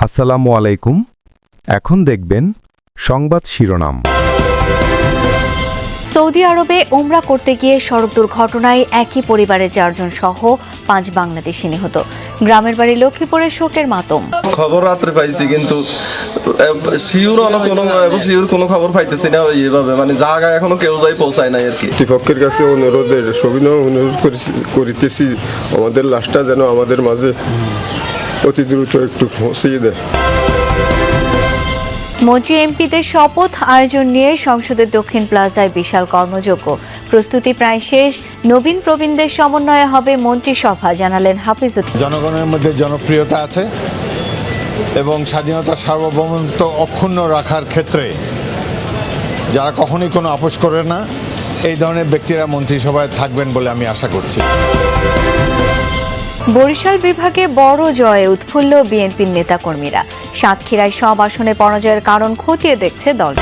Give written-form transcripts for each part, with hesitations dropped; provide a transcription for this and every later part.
আসসালামু আলাইকুম। এখন দেখবেন সংবাদ শিরোনাম। সৌদি আরবে ওমরা করতে গিয়ে সড়ক দুর্ঘটনায় একই পরিবারের 4 জন সহ 5 বাংলাদেশি নিহত। গ্রামের বাড়ি লক্ষ্মীপুরে শোকের মাতম। খবর রাত্রে পাইছি, কিন্তু শিওর কোনো খবর পাইতেছি না। এইভাবে মানে জায়গায় এখনো কেউ যাই পৌঁছায় নাই আর কি। কর্তৃপক্ষের কাছে অনুরোধের সবিনয় অনুরোধ করিতেছি, আমাদের লাশটা যেন আমাদের মাঝে অতি দ্রুত একটু পৌঁছিয়ে দেয়। মন্ত্রী এমপিদের শপথ আয়োজন নিয়ে সংসদের দক্ষিণ প্লাজায় বিশাল কর্মযজ্ঞ। প্রস্তুতি প্রায় শেষ। নবীন প্রবীণদের সমন্বয়ে হবে মন্ত্রিসভা, জানালেন হাফিজুদ্দিন। জনগণের মধ্যে জনপ্রিয়তা আছে এবং স্বাধীনতার সার্বভৌমত্ব অক্ষুণ্ণ রাখার ক্ষেত্রে যারা কখনোই কোনো আপোষ করে না, এই ধরনের ব্যক্তিরা মন্ত্রিসভায় থাকবেন বলে আমি আশা করছি। বরিশাল বিভাগে বড় জয়ে উৎফুল্ল বিএনপির নেতাকর্মীরা। সাতক্ষীরায় সব আসনে পরাজয়ের কারণ খতিয়ে দেখছে দল।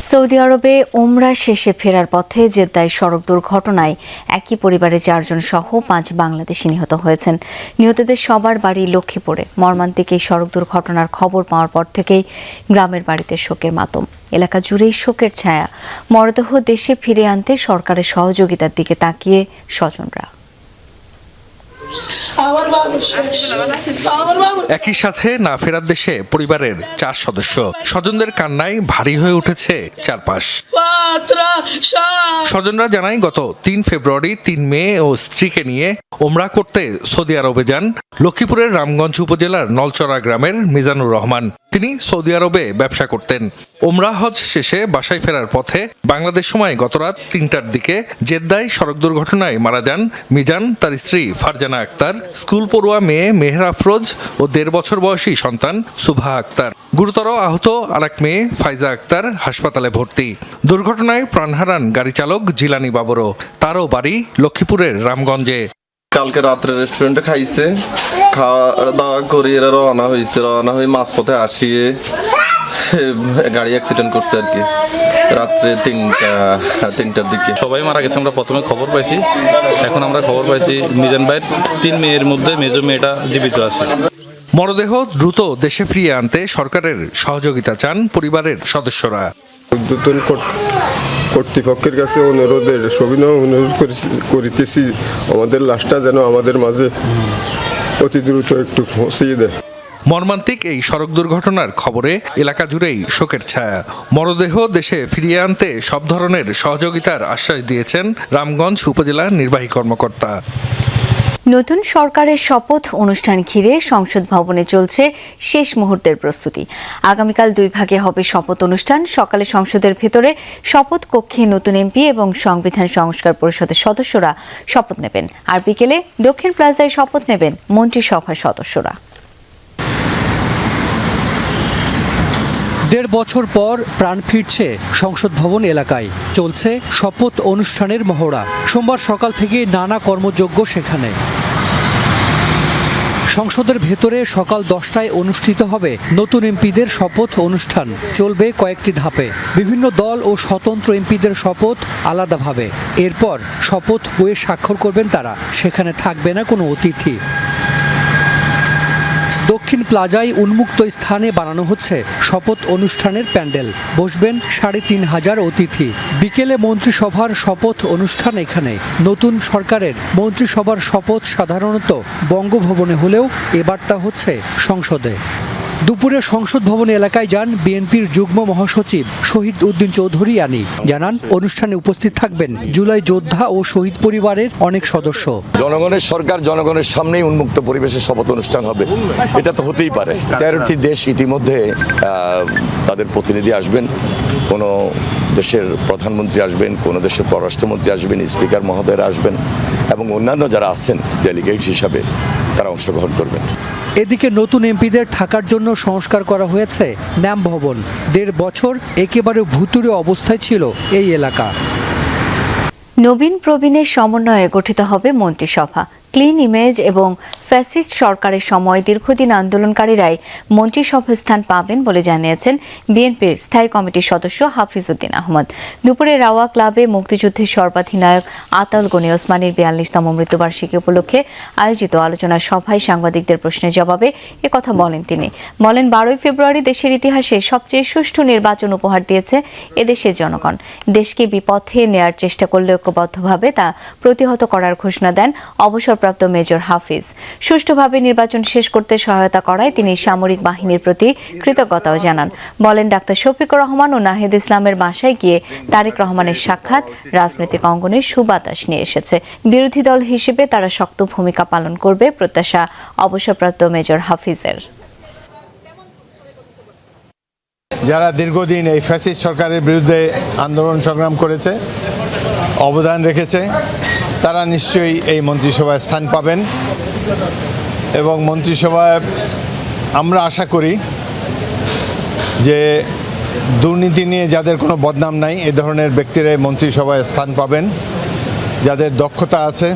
সৌদি আরবে ওমরা শেষে ফেরার পথে জেদ্দায় সড়ক দুর্ঘটনায় একই পরিবারের 4 জন সহ 5 বাংলাদেশি নিহত হয়েছেন। নিহতদের সবার বাড়ি লক্ষ্মীপুরে। মর্মান্তিক এই সড়ক দুর্ঘটনার খবর পাওয়ার পর থেকেই গ্রামের বাড়িতে শোকের মাতম। এলাকা জুড়েই শোকের ছায়া। মরদেহ দেশে ফিরে আনতে সরকারের সহযোগিতার দিকে তাকিয়ে স্বজনরা। একই সাথে না ফেরার দেশে পরিবারের 4 সদস্য। স্বজনদের কান্নায় ভারী হয়ে উঠেছে চারপাশ। স্বজনরা জানায়, গত 3 ফেব্রুয়ারি 3 মেয়ে ও স্ত্রীকে নিয়ে ওমরা করতে সৌদি আরবে যান লক্ষ্মীপুরের রামগঞ্জ উপজেলার নলচড়া গ্রামের মিজানুর রহমান। তিনি সৌদি আরবে ব্যবসা করতেন। ওমরা হজ শেষে বাসায় ফেরার পথে বাংলাদেশ সময় গতরাত 3টার দিকে জেদ্দায় সড়ক দুর্ঘটনায় মারা যান মিজান, তার স্ত্রী ফারজানা আক্তার, স্কুল পড়ুয়া মেয়ে মেহের আফরোজ ও 1.5 বছর বয়সী সন্তান সুভা আক্তার। গুরুতর আহত আরেক মেয়ে ফাইজা আক্তার হাসপাতালে ভর্তি। দুর্ঘটনায় প্রাণ হারান গাড়ি চালক জিলানি বাবরও। তারও বাড়ি লক্ষ্মীপুরের রামগঞ্জে। কালকে রাত্রে রেস্টুরেন্টে খাইছে, খাওয়া দাওয়া করে এরা রওনা হয়ে মাঝপথে আসিয়ে গাড়ি অ্যাক্সিডেন্ট করছে আর কি, রাত্রে 3টার দিকে। সবাই মারা গেছে। আমরা প্রথমে খবর পাইছি, এখন আমরা খবর পাইছি মিজান ভাইয়ের 3 মেয়ের মধ্যে মেজো মেয়েটা জীবিত আছে। মরদেহ দ্রুত দেশে ফিরিয়ে আনতে সরকারের সহযোগিতা চান পরিবারের সদস্যরা। কর্তৃপক্ষের কাছে অনুরোধের সবিনয় অনুরোধ করিতেছি, আমাদের লাশটা যেন আমাদের মাঝে অতি দ্রুত একটু পৌঁছিয়ে দেয়। মর্মান্তিক এই সড়ক দুর্ঘটনার খবরে এলাকা জুড়েই শোকের ছায়া। মরদেহ দেশে ফিরিয়ে আনতে সব ধরনের সহযোগিতার আশ্বাস দিয়েছেন রামগঞ্জ উপজেলার নির্বাহী কর্মকর্তা। নতুন সরকারের শপথ অনুষ্ঠান ঘিরে সংসদ ভবনে চলছে শেষ মুহূর্তের প্রস্তুতি। আগামীকাল 2 ভাগে হবে শপথ অনুষ্ঠান। সকালে সংসদের ভেতরে শপথ কক্ষে নতুন এমপি এবং সংবিধান সংস্কার পরিষদের সদস্যরা শপথ নেবেন, আর বিকেলে দক্ষিণ প্লাজায় শপথ নেবেন মন্ত্রিসভার সদস্যরা। 1.5 বছর পর প্রাণ ফিরছে সংসদ ভবন এলাকায়। চলছে শপথ অনুষ্ঠানের মহড়া। সোমবার সকাল থেকে নানা কর্মযজ্ঞ সেখানে। সংসদের ভেতরে সকাল 10টায় অনুষ্ঠিত হবে নতুন এমপিদের শপথ অনুষ্ঠান। চলবে কয়েকটি ধাপে। বিভিন্ন দল ও স্বতন্ত্র এমপিদের শপথ আলাদাভাবে। এরপর শপথ বইয়ে স্বাক্ষর করবেন তারা। সেখানে থাকবে না কোনো অতিথি। দক্ষিণ প্লাজায় উন্মুক্ত স্থানে বানানো হচ্ছে শপথ অনুষ্ঠানের প্যান্ডেল। বসবেন 3,500 অতিথি। বিকেলে মন্ত্রিসভার শপথ অনুষ্ঠান এখানে। নতুন সরকারের মন্ত্রিসভার শপথ সাধারণত বঙ্গভবনে হলেও এবারটা হচ্ছে সংসদে। দুপুরে সংসদ ভবন এলাকায় যান বিএনপির যুগ্ম মহাসচিব শহীদ উদ্দিন চৌধুরী আনি। জানান, অনুষ্ঠানে উপস্থিত থাকবেন জুলাই যোদ্ধা ও শহীদ পরিবারের অনেক সদস্য। জনগণের সরকার, জনগণের সামনেই উন্মুক্ত পরিবেশে শপথ অনুষ্ঠান হবে, এটা তো হতেই পারে। 13টি দেশ ইতিমধ্যে তাদের প্রতিনিধি আসবেন। কোনো দেশের প্রধানমন্ত্রী আসবেন, কোনো দেশের পররাষ্ট্রমন্ত্রী আসবেন, স্পিকার মহোদয়রা আসবেন এবং অন্যান্য যারা আছেন ডেলিগেট হিসাবে তারা অংশগ্রহণ করবেন। এদিকে নতুন এমপিদের থাকার জন্য সংস্কার করা হয়েছে ন্যাম ভবন। 1.5 বছর একেবারে ভুতুড়ে অবস্থায় ছিল এই এলাকা। নবীন প্রবীণের সমন্বয়ে গঠিত হবে মন্ত্রিসভা। ক্লিন ইমেজ এবং ফ্যাসিস্ট সরকারের সময় দীর্ঘদিন আন্দোলনকারীরাই মন্ত্রিসভায় স্থান পাবেন বলে জানিয়েছেন বিএনপির স্থায়ী কমিটির সদস্য হাফিজ উদ্দিন আহমদ। দুপুরে রাওয়া ক্লাবে মুক্তিযুদ্ধের সর্বাধিনায়ক আতাউল গনি ওসমানীর 42তম মৃত্যুবার্ষিকী উপলক্ষে আয়োজিত আলোচনা সভায় সাংবাদিকদের প্রশ্নের জবাবে একথা বলেন তিনি। বলেন, 12ই ফেব্রুয়ারি দেশের ইতিহাসে সবচেয়ে সুষ্ঠু নির্বাচন উপহার দিয়েছে এদেশের জনগণ। দেশকে বিপথে নেয়ার চেষ্টা করলে ঐক্যবদ্ধভাবে তা প্রতিহত করার ঘোষণা দেন অবসরপ্রাপ্ত মেজর হাফিজ। সুষ্ঠুভাবে নির্বাচন শেষ করতে সহায়তা করায় তিনি সামরিক বাহিনীর প্রতি কৃতজ্ঞতাও জানান। বলেন, ডাক্তার শফিকুর রহমান ও নাহিদ ইসলামের বাসায় গিয়ে তারেক রহমানের সাক্ষাৎ রাজনৈতিক অঙ্গনে সুবাতাস নিয়ে এসেছে। বিরোধী দল হিসেবে তারা শক্ত ভূমিকা পালন করবে প্রত্যাশা অবসরপ্রাপ্ত মেজর হাফিজের। যারা দীর্ঘদিন এই ফ্যাসিস্ট সরকারের বিরুদ্ধে আন্দোলন সংগ্রাম করেছে, অবদান রেখেছে, তারা নিশ্চয়ই এই মন্ত্রিসভায় স্থান পাবেন এবং মন্ত্রিসভায় আমরা আশা করি যে দুর্নীতি নিয়ে যাদের কোনো বদনাম নাই এ ধরনের ব্যক্তিরা এই মন্ত্রিসভায় স্থান পাবেন, যাদের দক্ষতা আছে,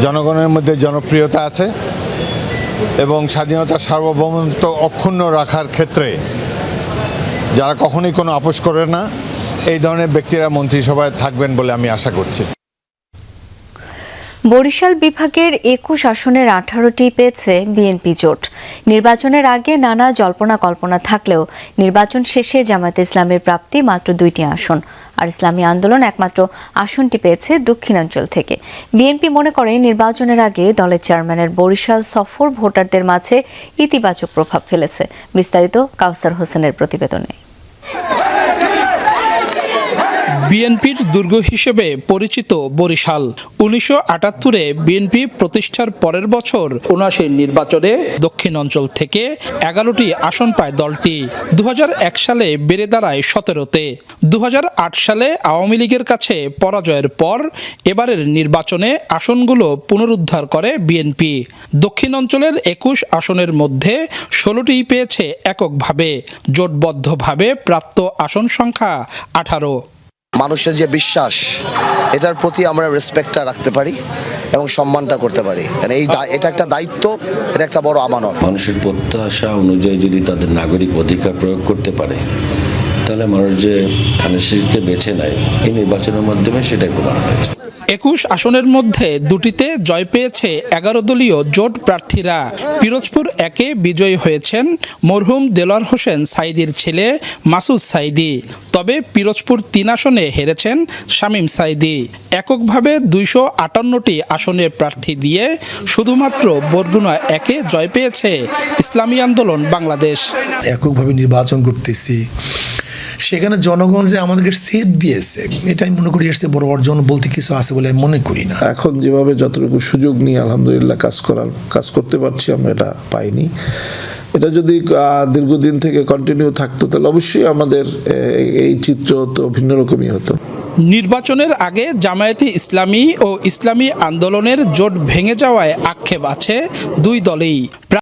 জনগণের মধ্যে জনপ্রিয়তা আছে এবং স্বাধীনতার সার্বভৌমত্ব অক্ষুণ্ণ রাখার ক্ষেত্রে যারা কখনোই কোনো আপোষ করে না, এই ধরনের ব্যক্তিরা মন্ত্রিসভায় থাকবেন বলে আমি আশা করছি। বরিশাল বিভাগের 21 আসনের 18টি পেয়েছে বিএনপি জোট। নির্বাচনের আগে নানা জল্পনা কল্পনা থাকলেও নির্বাচন শেষে জামায়াতে ইসলামের প্রাপ্তি মাত্র 2টি আসন, আর ইসলামী আন্দোলন একমাত্র আসনটি পেয়েছে দক্ষিণাঞ্চল থেকে। বিএনপি মনে করে নির্বাচনের আগে দলের চেয়ারম্যানের বরিশাল সফর ভোটারদের মাঝে ইতিবাচক প্রভাব ফেলেছে। বিস্তারিত কাউসার হোসেনের প্রতিবেদনে। বিএনপির দুর্গ হিসেবে পরিচিত বরিশাল 1978-এ বিএনপি প্রতিষ্ঠার পরের বছর 79 নির্বাচনে দক্ষিণ অঞ্চল থেকে 11টি আসন পায় দলটি। 2001 সালে বেড়ে দাঁড়ায় 17তে। 2008 সালে আওয়ামী লীগের কাছে পরাজয়ের পর এবারের নির্বাচনে আসনগুলো পুনরুদ্ধার করে বিএনপি। দক্ষিণ অঞ্চলের 21 আসনের মধ্যে 16টি পেয়েছে এককভাবে। জোটবদ্ধভাবে প্রাপ্ত আসন সংখ্যা 18। মানুষের যে বিশ্বাস, এটার প্রতি আমরা রেসপেক্টটা রাখতে পারি এবং সম্মানটা করতে পারি। এটা একটা দায়িত্ব, এটা একটা বড় আমানত। মানুষের প্রত্যাশা অনুযায়ী যদি তাদের নাগরিক অধিকার প্রয়োগ করতে পারে, তাহলে মানুষ যে ধানেশীরকে বেছে নেয় এই নির্বাচনের মাধ্যমে সেটাই প্রমাণ হয়েছে। 21 আসনের মধ্যে 2টিতে জয় পেয়েছে 11 দলীয় জোট প্রার্থীরা। পিরোজপুর 1-এ বিজয়ী হয়েছেন মরহুম দেলোয়ার হোসেন সাইদির ছেলে মাসুদ সাইদি। তবে পিরোজপুর 3 আসনে হেরেছেন শামীম সাইদি। এককভাবে 258টি আসনের প্রার্থী দিয়ে শুধুমাত্র বরগুনা 1-এ জয় পেয়েছে ইসলামী আন্দোলন বাংলাদেশ। এককভাবে নির্বাচন করতেছি, সেখানে জনগণ যে আমাদেরকে সেট দিয়েছে, এটা আমি মনে করি এর চেয়ে বড় অর্জন বলতে কিছু আছে বলে আমি মনে করি না। এখন যেভাবে যতটুকু সুযোগ নিয়ে আলহামদুলিল্লাহ কাজ করতে পারছি, আমরা এটা পাইনি। এটা যদি দীর্ঘদিন থেকে কন্টিনিউ থাকতো তাহলে অবশ্যই আমাদের এই চিত্র তো ভিন্ন রকমই হতো। নির্বাচনের আগে জামায়াতে ইসলামী ও ইসলামী আন্দোলনের জোট ভেঙে যাওয়ায় আক্ষেপ আছে দুই দলেই।